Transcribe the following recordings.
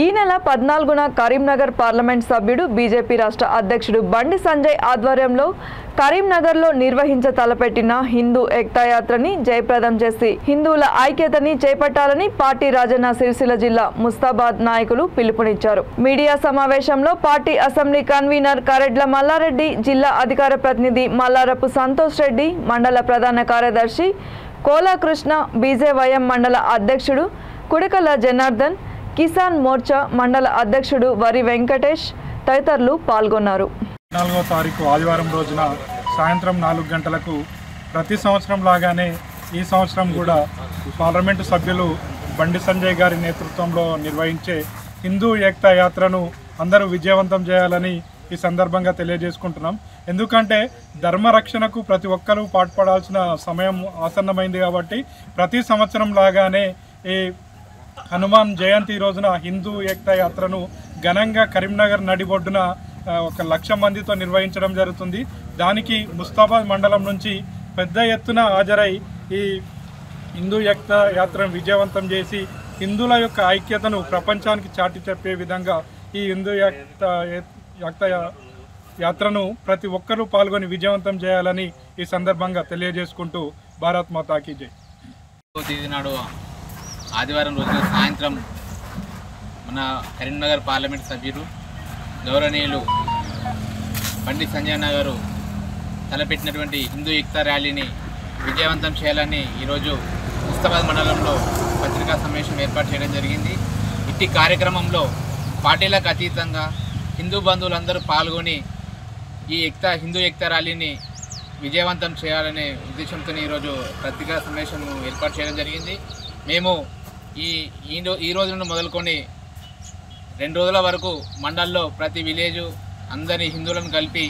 ఈ నెల 14న కరీంనగర్ పార్లమెంట్ సభ్యుడు బీజేపీ రాష్ట్ర అధ్యక్షుడు బండి సంజయ్ ఆధ్వర్యంలో కరీంనగర్లో నిర్వహించ తలపెట్టిన హిందూ ఏకతా యాత్రని జయప్రదం చేసి హిందువుల ఐక్యతని చేపట్టాలని పార్టీ రాజన్న సిరిసిల్ల జిల్లా ముస్తాబాద్ నాయకులు పిలుపునిచ్చారు. మీడియా సమావేశంలో party assembly convener Karedla Mallareddy, జిల్లా అధికార ప్రతినిధి మల్లారపు సంతోష్ రెడ్డి, మండల ప్రధాన కార్యదర్శి కోలాకృష్ణ, బీజేవైఎం మండల అధ్యక్షుడు కుడికల జనార్దన్, కిసాన్ మోర్చా మండల అధ్యక్షుడు వరి వెంకటేష్ తదితరులు పాల్గొన్నారు. 4వ తారీఖు ఆదివారం రోజున సాయంత్రం 4 గంటలకు ప్రతి సంవత్సరం లాగానే ఈ సంవత్సరం కూడా పార్లమెంటు సభ్యులు బండి సంజయ్ గారి నేతృత్వంలో నిర్వహించే హిందూ ఏకతా యాత్రను అందరూ విజయవంతం చేయాలని ఈ సందర్భంగా తెలియజేసుకుంటున్నాం. ఎందుకంటే ధర్మరక్షణకు ప్రతి ఒక్కరూ పాటుపడాల్సిన సమయం ఆసన్నమైంది కాబట్టి ప్రతి సంవత్సరం లాగానే ఈ హనుమాన్ జయంతి రోజున హిందూ ఏకతా యాత్రను ఘనంగా కరీంనగర్ నడిబొడ్డున 1,00,000 మందితో నిర్వహించడం జరుగుతుంది. దానికి ముస్తాబాద్ మండలం నుంచి పెద్ద ఎత్తున హాజరై ఈ హిందూ ఏకతా యాత్రను విజయవంతం చేసి హిందువుల యొక్క ఐక్యతను ప్రపంచానికి చాటి చెప్పే విధంగా ఈ హిందూ ఏకతా యాత్రను ప్రతి ఒక్కరూ పాల్గొని విజయవంతం చేయాలని ఈ సందర్భంగా తెలియజేసుకుంటూ భారత్ మాతాకి జై. ఆదివారం రోజున సాయంత్రం మన కరీంనగర్ పార్లమెంట్ సభ్యులు గౌరవనీయులు బండి సంజయ్ గారు తలపెట్టినటువంటి హిందూ ఏకతా ర్యాలీని విజయవంతం చేయాలని ఈరోజు ముస్తాబాద్ మండలంలో పత్రికా సమావేశం ఏర్పాటు చేయడం జరిగింది. ఇట్టి కార్యక్రమంలో పార్టీలకు అతీతంగా హిందూ బంధువులందరూ పాల్గొని ఈ హిందూ ఏకతా ర్యాలీని విజయవంతం చేయాలనే ఉద్దేశంతో ఈరోజు పత్రికా సమావేశం ఏర్పాటు చేయడం జరిగింది. మేము ఈ రోజు నుండి మొదలుకొని 2 రోజుల వరకు మండల్లో ప్రతి విలేజు అందరి హిందువులను కలిపి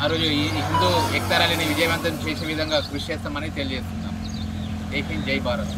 ఆ రోజు ఈ హిందూ ఏకతా ర్యాలీని విజయవంతం చేసే విధంగా కృషి చేస్తామని తెలియజేస్తున్నాం. జై హింద్, జై భారత్.